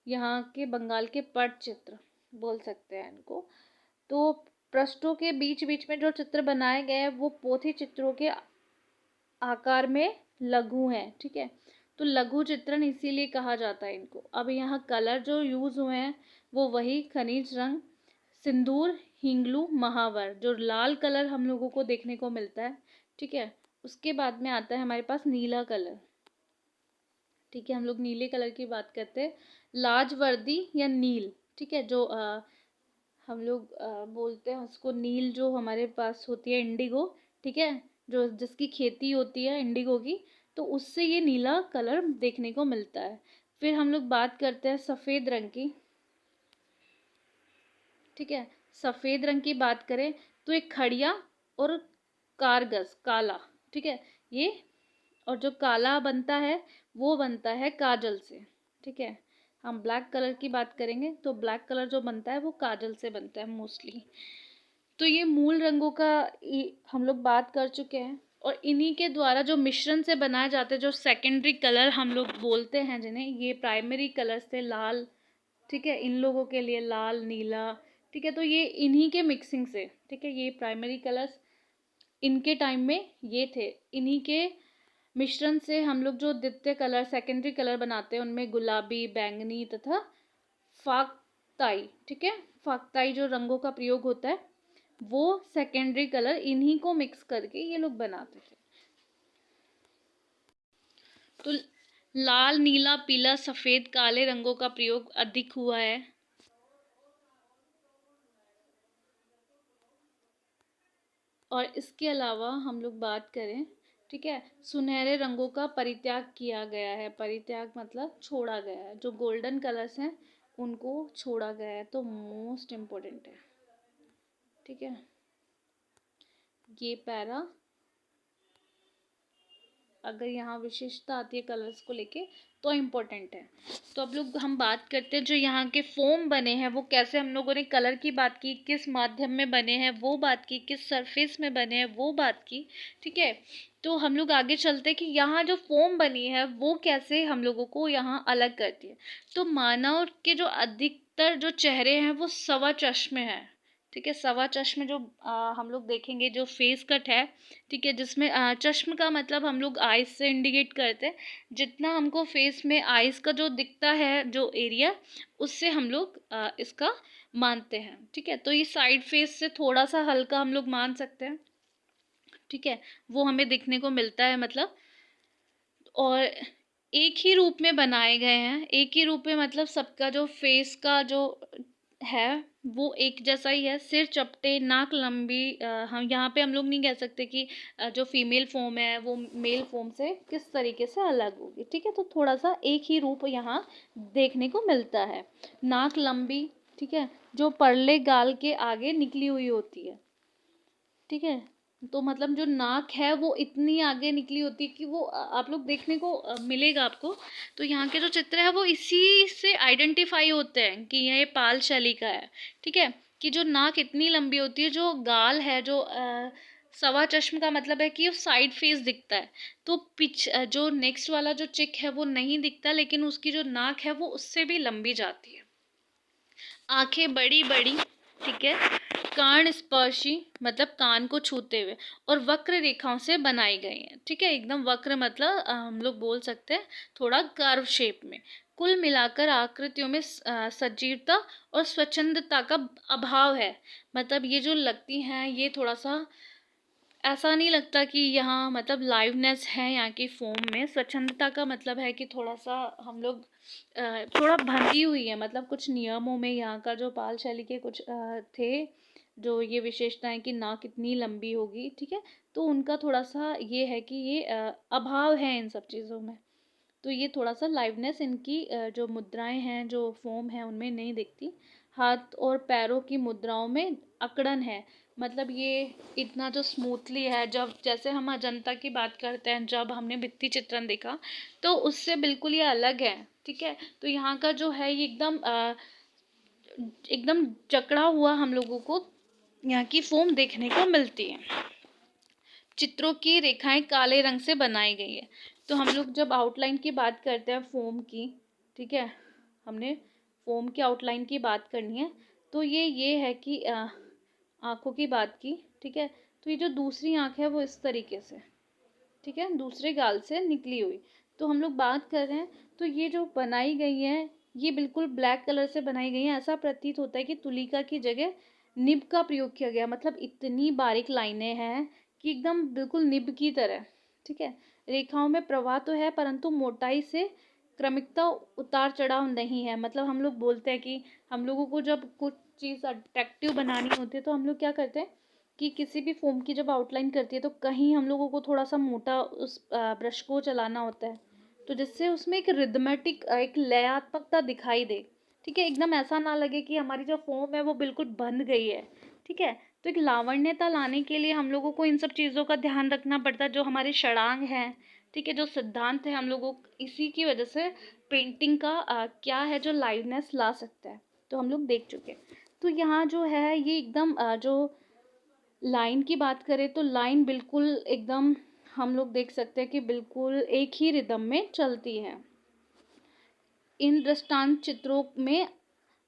यहाँ के बंगाल के पट चित्र बोल सकते हैं इनको। तो पृष्ठों के बीच बीच में जो चित्र बनाए गए हैं वो पोथी चित्रों के आकार में लघु हैं, ठीक है। तो लघु चित्रण इसीलिए कहा जाता है इनको। अब यहाँ कलर जो यूज हुए हैं वो वही खनिज रंग, सिंदूर, हिंगलू, महावर, जो लाल कलर हम लोगों को देखने को मिलता है, ठीक है। उसके बाद में आता है हमारे पास नीला कलर, ठीक है। हम लोग नीले कलर की बात करते हैं। लाजवर्दी या नील, ठीक है, जो हम लोग बोलते हैं उसको नील, जो हमारे पास होती है इंडिगो, ठीक है, जो जिसकी खेती होती है इंडिगो की, तो उससे ये नीला कलर देखने को मिलता है। फिर हम लोग बात करते हैं सफ़ेद रंग की, ठीक है। सफ़ेद रंग की बात करें तो एक खड़िया और कारगस काला, ठीक है, ये, और जो काला बनता है वो बनता है काजल से, ठीक है। हम ब्लैक कलर की बात करेंगे तो ब्लैक कलर जो बनता है वो काजल से बनता है मोस्टली। तो ये मूल रंगों का हम लोग बात कर चुके हैं, और इन्हीं के द्वारा जो मिश्रण से बनाए जाते हैं जो सेकेंडरी कलर हम लोग बोलते हैं जिन्हें, ये प्राइमरी कलर से लाल, ठीक है, इन लोगों के लिए लाल, नीला, ठीक है। तो ये इन्हीं के मिक्सिंग से, ठीक है, ये प्राइमरी कलर्स इनके टाइम में ये थे, इन्हीं के मिश्रण से हम लोग जो द्वितीय कलर, सेकेंडरी कलर बनाते हैं उनमें गुलाबी, बैंगनी तथा फाक्ताई, ठीक है, फाक्ताई जो रंगों का प्रयोग होता है वो सेकेंडरी कलर इन्हीं को मिक्स करके ये लोग बनाते थे। तो लाल, नीला, पीला, सफेद, काले रंगों का प्रयोग अधिक हुआ है। और इसके अलावा हम लोग बात करें, ठीक है, सुनहरे रंगों का परित्याग किया गया है। परित्याग मतलब छोड़ा गया है, जो गोल्डन कलर्स हैं उनको छोड़ा गया है, तो मोस्ट इम्पोर्टेंट है, ठीक है। ये पैरा, अगर यहाँ विशेषता आती है कलर्स को लेके तो इम्पोर्टेंट है। तो अब लोग हम बात करते हैं जो यहाँ के फोम बने हैं वो कैसे, हम लोगों ने कलर की बात की, किस माध्यम में बने हैं वो बात की, किस सरफेस में बने हैं वो बात की, ठीक है। तो हम लोग आगे चलते हैं कि यहाँ जो फोम बनी है वो कैसे हम लोगों को यहाँ अलग करती है। तो मानव के जो अधिकतर जो चेहरे हैं वो सवा चश्मे हैं, ठीक है। सवा चश्मे जो हम लोग देखेंगे जो फेस कट है, ठीक है, जिसमें चश्म का मतलब हम लोग आइज से इंडिकेट करते हैं, जितना हमको फेस में आइज का जो दिखता है जो एरिया, उससे हम लोग इसका मानते हैं, ठीक है। तो ये साइड फेस से थोड़ा सा हल्का हम लोग मान सकते हैं, ठीक है, वो हमें दिखने को मिलता है मतलब। और एक ही रूप में बनाए गए हैं, एक ही रूप में मतलब सबका जो फेस का जो है वो एक जैसा ही है, सिर चपटे, नाक लंबी। हम यहाँ पे हम लोग नहीं कह सकते कि जो फीमेल फॉर्म है वो मेल फॉर्म से किस तरीके से अलग होगी, ठीक है। तो थोड़ा सा एक ही रूप यहाँ देखने को मिलता है। नाक लंबी, ठीक है, जो परले गाल के आगे निकली हुई होती है, ठीक है। तो मतलब जो नाक है वो इतनी आगे निकली होती है कि वो आप लोग देखने को मिलेगा आपको। तो यहाँ के जो चित्र है वो इसी से आइडेंटिफाई होते हैं कि ये पाल शैली का है, ठीक है। कि जो नाक इतनी लंबी होती है, जो गाल है, जो सवा चश्म का मतलब है कि वो साइड फेस दिखता है, तो जो नेक्स्ट वाला जो चिक है वो नहीं दिखता, लेकिन उसकी जो नाक है वो उससे भी लंबी जाती है। आंखें बड़ी बड़ी, ठीक है, कान स्पर्शी मतलब कान को छूते हुए, और वक्र रेखाओं से बनाई गई हैं, ठीक है। एकदम वक्र मतलब हम लोग बोल सकते हैं थोड़ा कर्व शेप में। कुल मिलाकर आकृतियों में सजीवता और स्वच्छंदता का अभाव है, मतलब ये जो लगती हैं ये थोड़ा सा ऐसा नहीं लगता कि यहाँ मतलब लाइवनेस है यहाँ की फोम में। स्वच्छंदता का मतलब है कि थोड़ा सा हम लोग थोड़ा बंधी हुई है, मतलब कुछ नियमों में। यहाँ का जो पाल शैली के कुछ थे जो ये विशेषताएं कि नाक कितनी लंबी होगी, ठीक है, तो उनका थोड़ा सा ये है कि ये अभाव है इन सब चीज़ों में। तो ये थोड़ा सा लाइवनेस इनकी जो मुद्राएं हैं जो फोम है उनमें नहीं दिखती। हाथ और पैरों की मुद्राओं में अकड़न है, मतलब ये इतना जो स्मूथली है, जब जैसे हम अजंता की बात करते हैं जब हमने भित्ति चित्रण देखा तो उससे बिल्कुल ये अलग है, ठीक है। तो यहाँ का जो है ये एकदम जकड़ा हुआ हम लोगों को यहाँ की फोम देखने को मिलती है। चित्रों की रेखाएं काले रंग से बनाई गई है। तो हम लोग जब आउटलाइन की बात करते हैं फोम की, ठीक है, हमने फोम की आउटलाइन की बात करनी है, तो ये है कि आँखों की बात की, ठीक है। तो ये जो दूसरी आँख है वो इस तरीके से, ठीक है, दूसरे गाल से निकली हुई। तो हम लोग बात कर रहे हैं, तो ये जो बनाई गई है ये बिल्कुल ब्लैक कलर से बनाई गई है। ऐसा प्रतीत होता है कि तुलिका की जगह निब का प्रयोग किया गया, मतलब इतनी बारीक लाइनें हैं कि एकदम बिल्कुल निब की तरह, ठीक है। रेखाओं में प्रवाह तो है परंतु मोटाई से क्रमिकता उतार चढ़ाव नहीं है। मतलब हम लोग बोलते हैं कि हम लोगों को जब कुछ चीज़ अट्रैक्टिव बनानी होती है तो हम लोग क्या करते हैं कि किसी भी फोम की जब आउटलाइन करती है तो कहीं हम लोगों को थोड़ा सा मोटा उस ब्रश को चलाना होता है, तो जिससे उसमें एक रिदमेटिक एक लयात्मकता दिखाई दे, ठीक है। एकदम ऐसा ना लगे कि हमारी जो फोम है वो बिल्कुल बंध गई है, ठीक है। तो एक लावण्यता लाने के लिए हम लोगों को इन सब चीज़ों का ध्यान रखना पड़ता है, जो हमारे षडांग हैं, ठीक है, जो सिद्धांत है हम लोगों इसी की वजह से पेंटिंग का क्या है जो लाइवनेस ला सकता है, तो हम लोग देख चुके हैं। तो यहाँ जो है ये एकदम जो लाइन की बात करें तो लाइन बिल्कुल एकदम हम लोग देख सकते हैं कि बिल्कुल एक ही रिदम में चलती है। इन दृष्टांत चित्रों में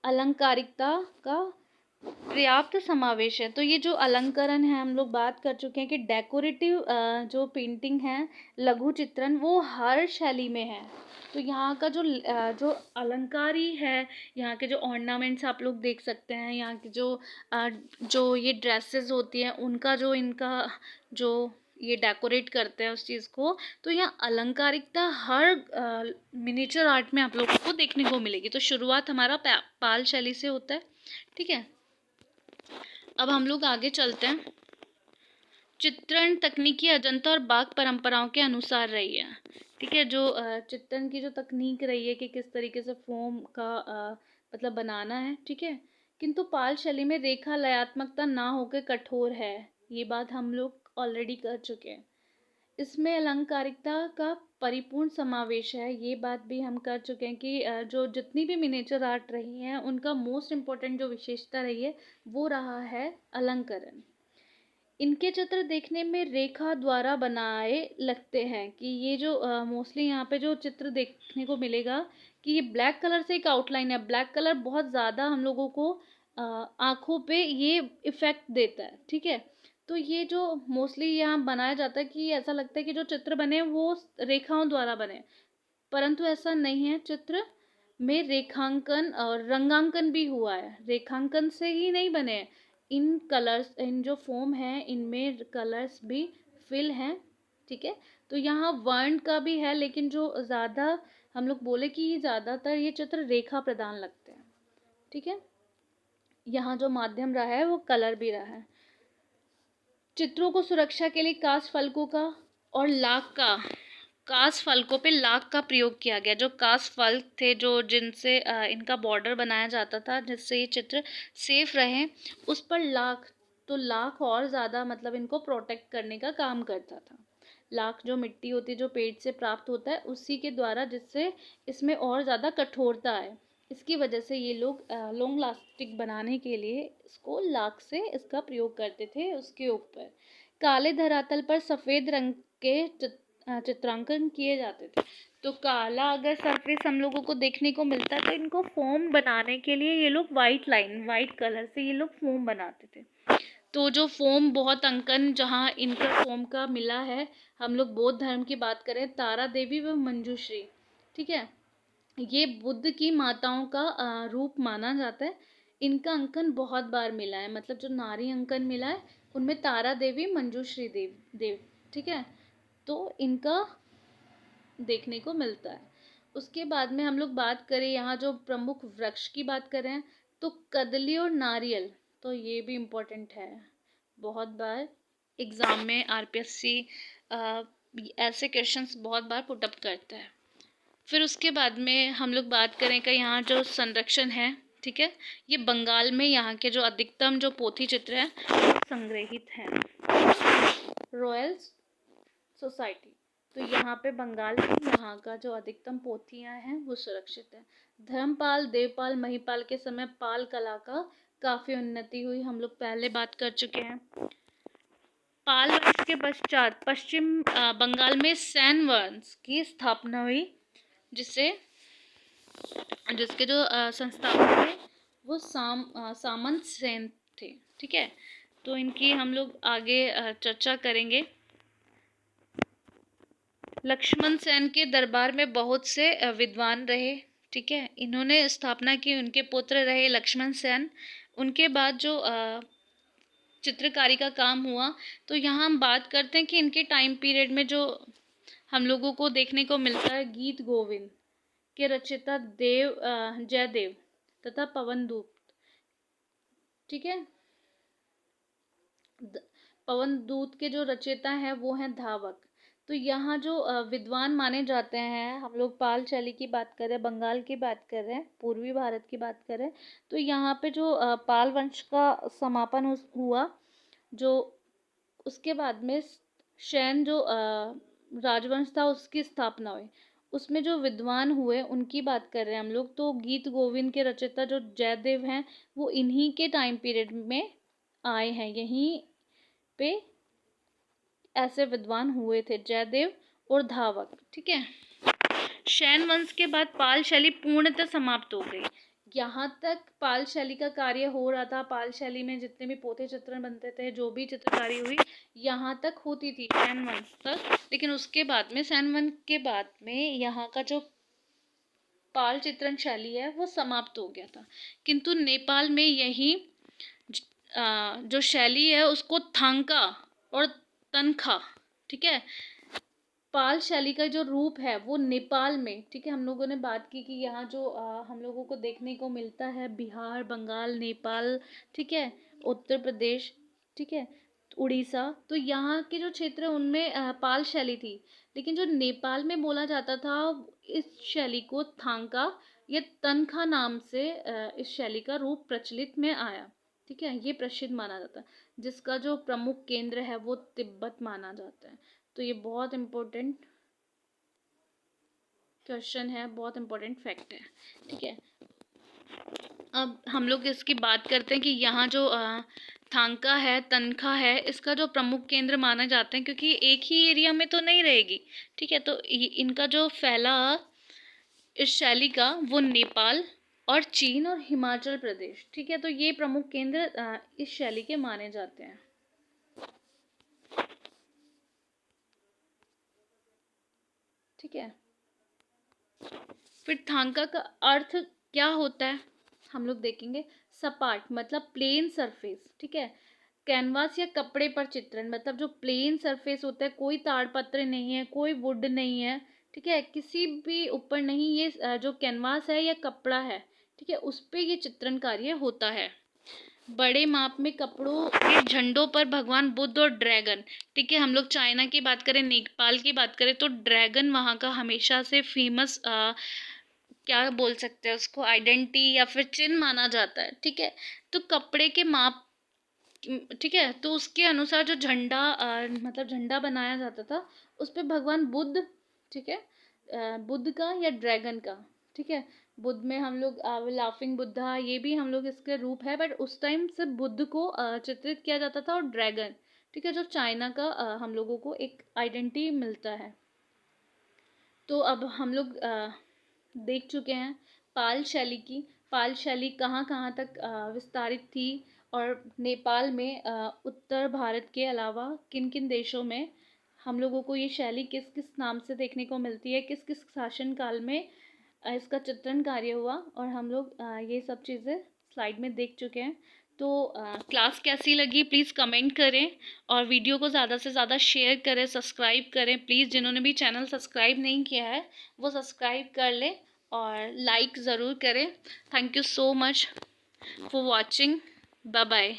अलंकारिकता का पर्याप्त समावेश है। तो ये जो अलंकरण है हम लोग बात कर चुके हैं कि डेकोरेटिव जो पेंटिंग है, लघु चित्रण, वो हर शैली में है। तो यहाँ का जो अलंकारी है, यहाँ के जो ऑर्नामेंट्स आप लोग देख सकते हैं, यहाँ की जो ये ड्रेसेस होती हैं उनका जो इनका जो ये डेकोरेट करते हैं उस चीज़ को, तो यहाँ अलंकारिकता हर मिनिएचर आर्ट में आप लोगों को देखने को मिलेगी। तो शुरुआत हमारा पाल शैली से होता है, ठीक है। अब हम लोग आगे चलते हैं। चित्रण तकनीकी अजंता और बाघ परंपराओं के अनुसार रही है, ठीक है। जो चित्रण की जो तकनीक रही है कि किस तरीके से फोम का मतलब बनाना है, ठीक है, किंतु पाल शैली में रेखा लयात्मकता ना होकर कठोर है, ये बात हम लोग ऑलरेडी कर चुके हैं। इसमें अलंकारिकता का परिपूर्ण समावेश है, ये बात भी हम कर चुके हैं कि जो जितनी भी मिनिएचर आर्ट रही हैं उनका मोस्ट इम्पोर्टेंट जो विशेषता रही है वो रहा है अलंकरण। इनके चित्र देखने में रेखा द्वारा बनाए लगते हैं कि ये जो मोस्टली यहाँ पे जो चित्र देखने को मिलेगा कि ये ब्लैक कलर से एक आउटलाइन है। ब्लैक कलर बहुत ज़्यादा हम लोगों को आँखों पे ये इफ़ेक्ट देता है, ठीक है। तो ये जो मोस्टली यहाँ बनाया जाता है कि ऐसा लगता है कि जो चित्र बने वो रेखाओं द्वारा बने, परंतु ऐसा नहीं है। चित्र में रेखांकन और रंगांकन भी हुआ है, रेखांकन से ही नहीं बने हैं। इन कलर्स, इन जो फोम है इनमें कलर्स भी फिल हैं, ठीक है। तो यहाँ वर्ण का भी है, लेकिन जो ज़्यादा हम लोग बोले कि ये ज़्यादातर ये चित्र रेखा प्रदान लगते हैं, ठीक है। यहाँ जो माध्यम रहा है वो कलर भी रहा है। चित्रों को सुरक्षा के लिए कांच फलकों का और लाख का कांच फलकों पे लाख का प्रयोग किया गया। जो कांच फलक थे जो जिनसे इनका बॉर्डर बनाया जाता था जिससे ये चित्र सेफ रहे, उस पर लाख, तो लाख और ज़्यादा मतलब इनको प्रोटेक्ट करने का काम करता था। लाख जो मिट्टी होती है जो पेड़ से प्राप्त होता है उसी के द्वारा, जिससे इसमें और ज़्यादा कठोरता है। इसकी वजह से ये लोग लॉन्ग लास्टिक बनाने के लिए इसको लाख से इसका प्रयोग करते थे। उसके ऊपर काले धरातल पर सफ़ेद रंग के चित्रांकन किए जाते थे। तो काला अगर सरफेस हम लोगों को देखने को मिलता है तो इनको फोम बनाने के लिए ये लोग वाइट कलर से ये लोग फोम बनाते थे। तो जो फोम बहुत अंकन जहाँ इनका फोम का मिला है, हम लोग बौद्ध धर्म की बात करें, तारा देवी व मंजूश्री, ठीक है, ये बुद्ध की माताओं का रूप माना जाता है। इनका अंकन बहुत बार मिला है, मतलब जो नारी अंकन मिला है उनमें तारा देवी, मंजूश्री देव, ठीक है, तो इनका देखने को मिलता है। उसके बाद में हम लोग बात करें यहाँ जो प्रमुख वृक्ष की बात करें तो कदली और नारियल, तो ये भी इम्पोर्टेंट है। बहुत बार एग्ज़ाम में आरपीएससी ऐसे क्वेश्चंस बहुत बार पुटअप करता है। फिर उसके बाद में हम लोग बात करें कि यहाँ जो संरक्षण है, ठीक है, ये बंगाल में यहाँ के जो अधिकतम जो पोथी चित्र है वो संग्रहित हैं रॉयल सोसाइटी। तो यहाँ पे बंगाल में यहाँ का जो अधिकतम पोथियाँ हैं वो सुरक्षित है। धर्मपाल, देवपाल, महिपाल के समय पाल कला का काफ़ी उन्नति हुई, हम लोग पहले बात कर चुके हैं। पाल वंश के पश्चात पश्चिम बंगाल में सैन वंश की स्थापना हुई, जिसके जो संस्थापक थे वो सामंत सेन थे, ठीक है। तो इनकी हम लोग आगे चर्चा करेंगे। लक्ष्मण सेन के दरबार में बहुत से विद्वान रहे, ठीक है, इन्होंने स्थापना की, उनके पुत्र रहे लक्ष्मण सेन। उनके बाद जो चित्रकारी का काम हुआ, तो यहाँ हम बात करते हैं कि इनके टाइम पीरियड में जो हम लोगों को देखने को मिलता है, गीत गोविंद के रचयिता जयदेव तथा पवनदूत, ठीक है। पवनदूत के जो रचयिता हैं वो हैं धावक। तो यहाँ जो विद्वान माने जाते हैं, हम लोग पाल शैली की बात कर रहे हैं, बंगाल की बात कर रहे हैं, पूर्वी भारत की बात कर रहे हैं, तो यहाँ पे जो पाल वंश का समापन हुआ, जो उसके बाद में शैन जो राजवंश था उसकी स्थापना हुई, उसमें जो विद्वान हुए उनकी बात कर रहे हैं हम लोग। तो गीत गोविंद के रचयिता जो जयदेव हैं वो इन्हीं के टाइम पीरियड में आए हैं, यहीं पे ऐसे विद्वान हुए थे, जयदेव और धावक, ठीक है। शैन वंश के बाद पाल शैली पूर्णतः समाप्त हो गई। यहाँ तक पाल शैली का कार्य हो रहा था, पाल शैली में जितने भी पोथे चित्रण बनते थे, जो भी चित्रकारी हुई, यहाँ तक होती थी शैन वंश तक। लेकिन उसके बाद में शैन वंश के बाद में यहाँ का जो पाल चित्रण शैली है वो समाप्त हो गया था। किंतु नेपाल में यही जो शैली है उसको थांका और तनखा, ठीक है, पाल शैली का जो रूप है वो नेपाल में, ठीक है, हम लोगों ने बात की कि यहाँ जो हम लोगों को देखने को मिलता है बिहार, बंगाल, नेपाल, ठीक है, उत्तर प्रदेश, ठीक है, उड़ीसा, तो यहाँ के जो क्षेत्र है उनमें पाल शैली थी। लेकिन जो नेपाल में बोला जाता था, इस शैली को थांका या तनखा नाम से इस शैली का रूप प्रचलित में आया, ठीक है, ये प्रसिद्ध माना जाता है, जिसका जो प्रमुख केंद्र है वो तिब्बत माना जाता है। तो ये बहुत इम्पोर्टेंट क्वेश्चन है, बहुत इम्पोर्टेंट फैक्ट है, ठीक है। अब हम लोग इसकी बात करते हैं कि यहाँ जो थांका है, तनखा है, इसका जो प्रमुख केंद्र माना जाते हैं, क्योंकि एक ही एरिया में तो नहीं रहेगी, ठीक है, तो इनका जो फैला इस शैली का वो नेपाल और चीन और हिमाचल प्रदेश, ठीक है, तो ये प्रमुख केंद्र इस शैली के माने जाते हैं, ठीक है। फिर थांका का अर्थ क्या होता है हम लोग देखेंगे। सपाट मतलब प्लेन सरफेस, ठीक है, कैनवास या कपड़े पर चित्रण, मतलब जो प्लेन सरफेस होता है, कोई ताड़पत्र नहीं है, कोई वुड नहीं है, ठीक है, किसी भी ऊपर नहीं, ये जो कैनवास है या कपड़ा है, ठीक है, उस पे ये चित्रण कार्य होता है। बड़े माप में कपड़ों के झंडों पर भगवान बुद्ध और ड्रैगन, ठीक है, हम लोग चाइना की बात करें, नेपाल की बात करें, तो ड्रैगन वहाँ का हमेशा से फेमस क्या बोल सकते हैं उसको, आइडेंटिटी या फिर चिन्ह माना जाता है, ठीक है। तो कपड़े के माप, ठीक है, तो उसके अनुसार जो झंडा मतलब झंडा बनाया जाता था, उस पे भगवान बुद्ध, ठीक है, बुद्ध का या ड्रैगन का, ठीक है, बुद्ध में हम लोग लाफिंग बुद्धा, ये भी हम लोग इसके रूप है, बट उस टाइम सिर्फ बुद्ध को चित्रित किया जाता था, और ड्रैगन, ठीक है, जो चाइना का हम लोगों को एक आइडेंटिटी मिलता है। तो अब हम लोग देख चुके हैं पाल शैली की, पाल शैली कहाँ कहाँ तक विस्तारित थी, और नेपाल में उत्तर भारत के अलावा किन किन देशों में हम लोगों को ये शैली किस किस नाम से देखने को मिलती है, किस किस शासन काल में इसका चित्रण कार्य हुआ, और हम लोग ये सब चीज़ें स्लाइड में देख चुके हैं। तो क्लास कैसी लगी प्लीज़ कमेंट करें, और वीडियो को ज़्यादा से ज़्यादा शेयर करें, सब्सक्राइब करें प्लीज़। जिन्होंने भी चैनल सब्सक्राइब नहीं किया है वो सब्सक्राइब कर लें और लाइक ज़रूर करें। Thank you so much for watching. Bye bye.